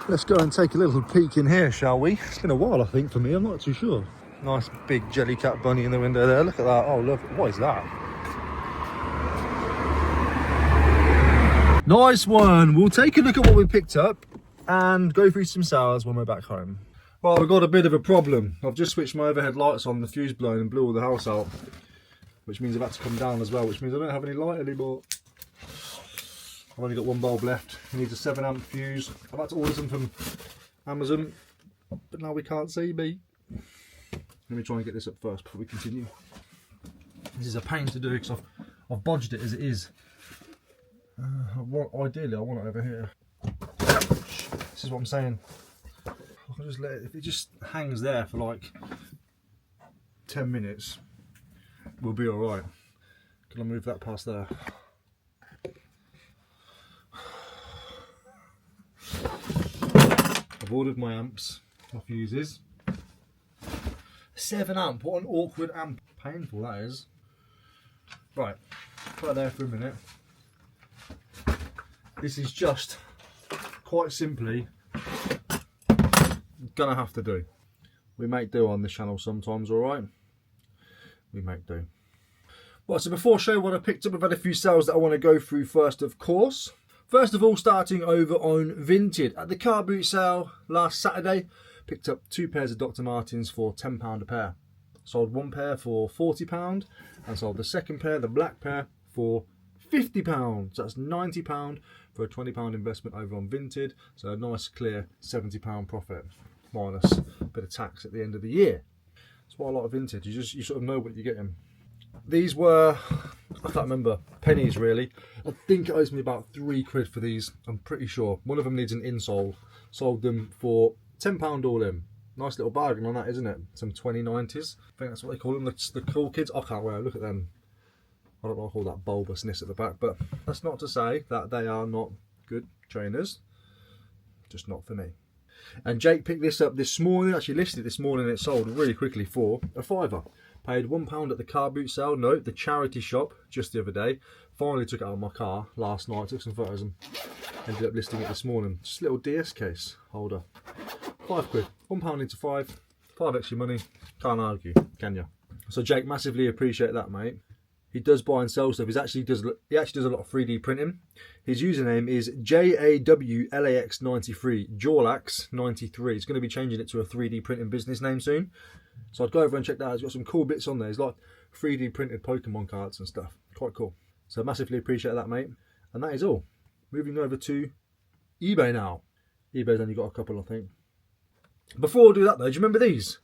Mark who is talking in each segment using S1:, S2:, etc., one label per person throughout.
S1: Let's go and take a little peek in here, shall we? It's been a while, I think, for me. I'm not too sure. Nice big Jellycat bunny in the window there. Look at that. Oh, look. What is that? Nice one. We'll take a look at what we picked up and go through some sales when we're back home. Well, I've got a bit of a problem. I've just switched my overhead lights on, the fuse blown and blew all the house out, which means I've had to come down as well, which means I don't have any light anymore. I've only got one bulb left. It needs a 7 amp fuse. I've had to order some from Amazon, but now we can't see me. Let me try and get this up first before we continue. This is a pain to do because I've bodged it as it is. Ideally, I want it over here. This is what I'm saying. I'll just let it, if it just hangs there for like 10 minutes, we'll be alright. Can I move that past there? I've ordered my amps, my fuses. 7 amp, what an awkward amp. Painful that is. Right, put that there for a minute. This is just, quite simply, gonna have to do. We make do on this channel sometimes, alright? We make do. Well, so before I show you what I picked up, I've had a few sales that I want to go through first, of course. First of all, starting over on Vinted. At the car boot sale last Saturday, picked up 2 pairs of Dr. Martens for £10 a pair. Sold 1 pair for £40 and sold the second pair, the black pair, for £50. So that's £90 for a £20 investment over on Vinted. So a nice clear £70 profit, minus a bit of tax at the end of the year. That's why I like Vinted. You sort of know what you're getting. These were, I can't remember, pennies really. I think it owes me about £3 for these, I'm pretty sure. One of them needs an insole. Sold them for £10 all in. Nice little bargain on that, isn't it? Some 2090s. I think that's what they call them, the cool kids. I can't wear, look at them. I don't like all that bulbousness at the back, but that's not to say that they are not good trainers. Just not for me. And Jake picked this up this morning, actually listed it this morning, and it sold really quickly for a £5. Paid £1 at the car boot sale, no, the charity shop, just the other day. Finally took it out of my car last night, took some photos and ended up listing it this morning. Just a little DS case holder. £5. £1 into 5 extra money. Can't argue, can you? So Jake, massively appreciate that, mate. He does buy and sell stuff. He actually does a lot of 3D printing. His username is JAWLAX93, Jawlax93. He's going to be changing it to a 3D printing business name soon. So I'd go over and check that out. He's got some cool bits on there. He's like 3D printed Pokemon cards and stuff. Quite cool. So massively appreciate that, mate. And that is all. Moving over to eBay now. eBay's only got a couple, I think. Before I do that though, do you remember these?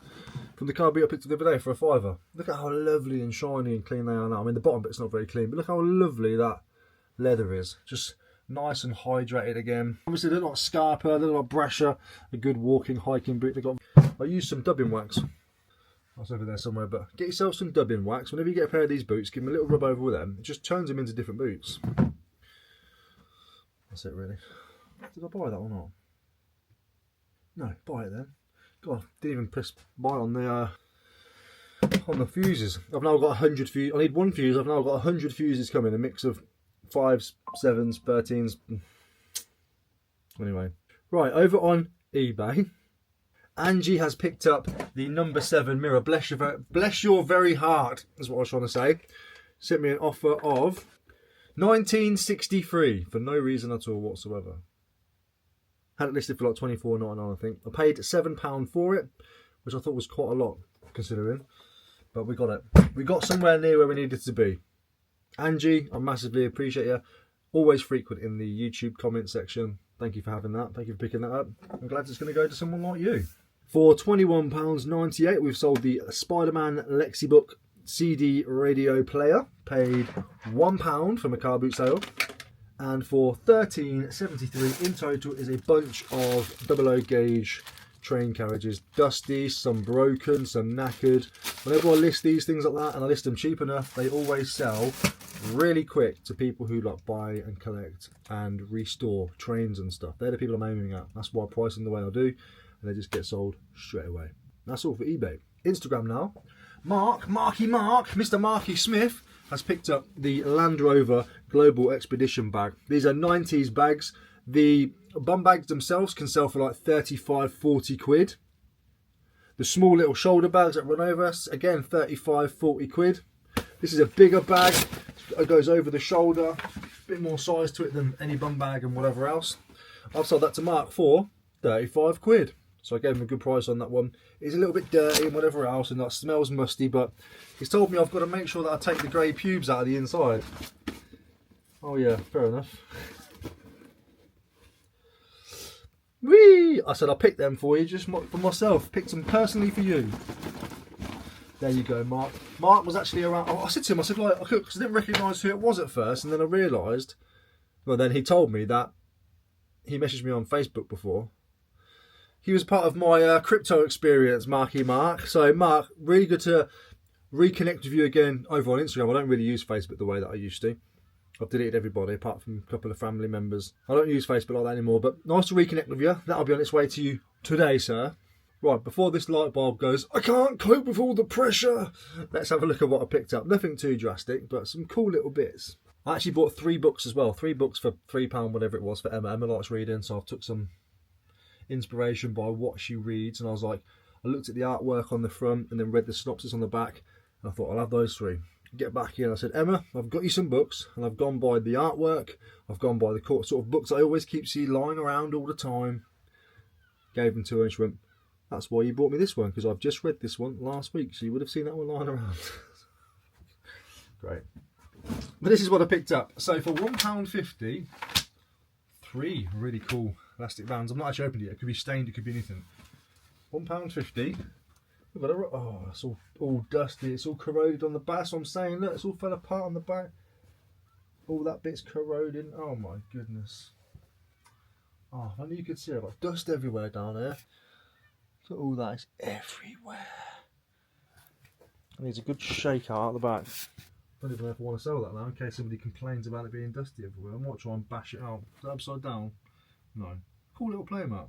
S1: From the car boot I picked up the other day for a £5. Look at how lovely and shiny and clean they are now. I mean, the bottom bit's not very clean, but look how lovely that leather is. Just nice and hydrated again. Obviously, they look like Scarpa, they look like Brasher, a good walking, hiking boot. I used some dubbing wax. That's over there somewhere, but get yourself some dubbing wax. Whenever you get a pair of these boots, give them a little rub over with them. It just turns them into different boots. That's it, really. Did I buy that or not? No, buy it then. God, didn't even press buy on the fuses. I've now got 100 fuses. I need 1 fuse. I've now got 100 fuses coming. A mix of 5s, 7s, 13s. Anyway, right over on eBay, Angie has picked up the number 7 mirror. Bless your very heart. Is what I was trying to say. Sent me an offer of £19.63 for no reason at all whatsoever. Had it listed for like £24.99, I think. I paid £7 for it, which I thought was quite a lot, considering. But we got it. We got somewhere near where we needed to be. Angie, I massively appreciate you. Always frequent in the YouTube comment section. Thank you for having that. Thank you for picking that up. I'm glad it's going to go to someone like you. For £21.98, we've sold the Spider-Man Lexibook CD radio player. Paid £1 from a car boot sale. And for £13.73 in total is a bunch of 00 gauge train carriages. Dusty, some broken, some knackered. Whenever I list these things like that, and I list them cheap enough, they always sell really quick to people who like buy and collect and restore trains and stuff. They're the people I'm aiming at. That's why I price them the way I do, and they just get sold straight away. That's all for eBay. Instagram now. Mr. Marky Smith has picked up the Land Rover Global Expedition bag. These are 90s bags. The bum bags themselves can sell for like 35, 40 quid. The small little shoulder bags that run over us, again, 35, 40 quid. This is a bigger bag. It goes over the shoulder. A bit more size to it than any bum bag and whatever else. I've sold that to Mark for 35 quid. So I gave him a good price on that one. It's a little bit dirty and whatever else, and that smells musty, but he's told me I've got to make sure that I take the grey pubes out of the inside. Oh yeah, fair enough. Whee! I said I'll pick them for you, just for myself. Picked them personally for you. There you go, Mark. Mark was actually around. I said to him, I said, like, because I didn't recognise who it was at first, and then I realised. Well, then he told me that he messaged me on Facebook before. He was part of my crypto experience, Marky Mark. So, Mark, really good to reconnect with you again over on Instagram. I don't really use Facebook the way that I used to. I've deleted everybody apart from a couple of family members. I don't use Facebook like that anymore, but nice to reconnect with you. That'll be on its way to you today, sir. Right, before this light bulb goes, I can't cope with all the pressure. Let's have a look at what I picked up. Nothing too drastic, but some cool little bits. I actually bought 3 books as well. 3 books for £3, whatever it was, for Emma. Emma likes reading, so I took some inspiration by what she reads. And I was like, I looked at the artwork on the front and then read the synopsis on the back. And I thought, I'll have those 3. Get back here, and I said, Emma, I've got you some books, and I've gone by the artwork, I've gone by the sort of books I always keep seeing lying around all the time. Gave them to her, and she went, that's why you bought me this one, because I've just read this one last week, so you would have seen that one lying around. Great. But this is what I picked up. So for £1.50, 3 really cool elastic bands. I'm not actually opened it yet. It could be stained, it could be anything. £1.50. We've got oh, it's all dusty, it's all corroded on the back. So I'm saying, look, it's all fell apart on the back. All that bit's corroding. Oh my goodness. Oh, if only you could see it. I've got dust everywhere down there. Look at all that, it's everywhere. It needs a good shake out the back. I don't even know if I want to sell that now in case somebody complains about it being dusty everywhere. I might try and bash it out. Is that upside down? No. Cool little playmat.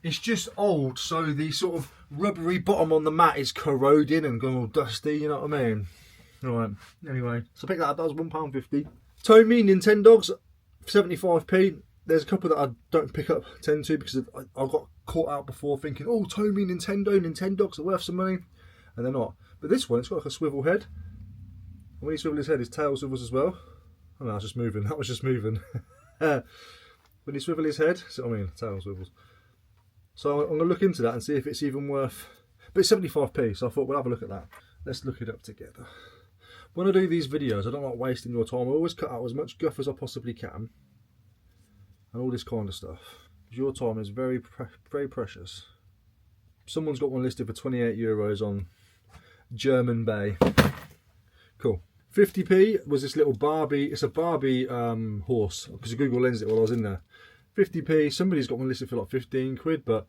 S1: It's just old, so the sort of rubbery bottom on the mat is corroding and gone all dusty, you know what I mean? Alright, anyway, so pick that up, that was £1.50. Tomy Nintendogs, 75p. There's a couple that I don't pick up, tend to, because I got caught out before thinking, oh, Tomy Nintendogs are worth some money, and they're not. But this one, it's got like a swivel head. And when he swivels his head, his tail swivels as well. Oh no, I was just moving, that was just moving. When he swivels his head, so, I mean, tail swivels. So I'm going to look into that and see if it's even worth, but it's 75p, so I thought we'll have a look at that. Let's look it up together. When I do these videos, I don't like wasting your time. I always cut out as much guff as I possibly can. And all this kind of stuff. Because your time is very, very precious. Someone's got one listed for €28 on German Bay. Cool. 50p was this little Barbie, it's a Barbie horse, because Google lensed it while I was in there. 50p, somebody's got one listed for like 15 quid, but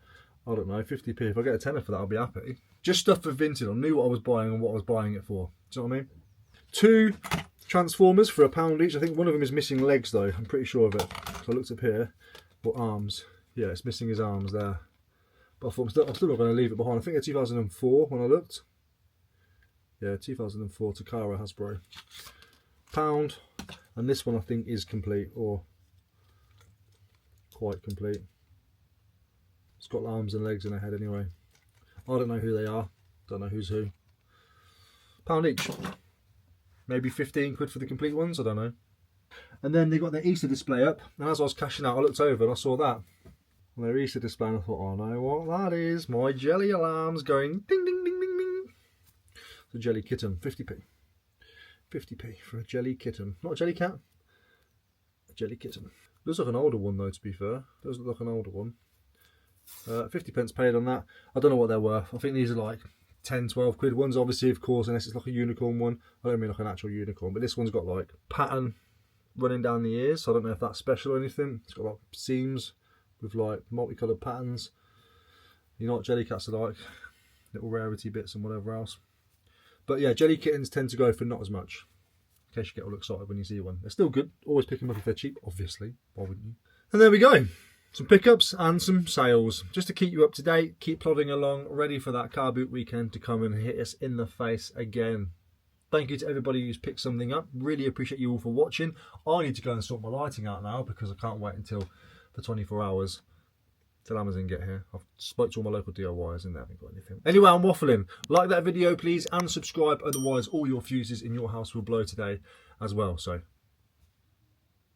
S1: I don't know, 50p. If I get a tenner for that, I'll be happy. Just stuff for Vinted. I knew what I was buying and what I was buying it for. Do you know what I mean? 2 Transformers for £1 each. I think one of them is missing legs though, I'm pretty sure of it. So I looked up here, or arms. Yeah, it's missing his arms there. But I thought I'm still not going to leave it behind. I think they're 2004 when I looked. Yeah, 2004 Takara Hasbro. £1. And this one I think is complete, or quite complete. It's got arms and legs and a head anyway. I don't know who they are. Don't know who's who. £1 each. Maybe 15 quid for the complete ones, I don't know. And then they got their Easter display up, and as I was cashing out I looked over and I saw that. On their Easter display, and I thought, oh, I know what that is. My jelly alarm's going ding ding ding ding ding. It's a jelly kitten, 50p. 50p for a jelly kitten. Not a jelly cat, a jelly kitten. Looks like an older one though, to be fair. Does look like an older one. 50p paid on that. I don't know what they're worth. I think these are like 10, 12 quid ones, obviously, of course, unless it's like a unicorn one. I don't mean like an actual unicorn, but this one's got like pattern running down the ears, so I don't know if that's special or anything. It's got like seams with like multicoloured patterns. You know what jelly cats are like, little rarity bits and whatever else. But yeah, jelly kittens tend to go for not as much. In case you get all excited when you see one. They're still good. Always pick them up if they're cheap, obviously. Why wouldn't you? And there we go. Some pickups and some sales. Just to keep you up to date, keep plodding along, ready for that car boot weekend to come and hit us in the face again. Thank you to everybody who's picked something up. Really appreciate you all for watching. I need to go and sort my lighting out now because I can't wait until the 24 hours till Amazon get here. I've spoke to all my local DIYers and they haven't got anything. Anyway, I'm waffling. Like that video, please, and subscribe. Otherwise, all your fuses in your house will blow today as well. So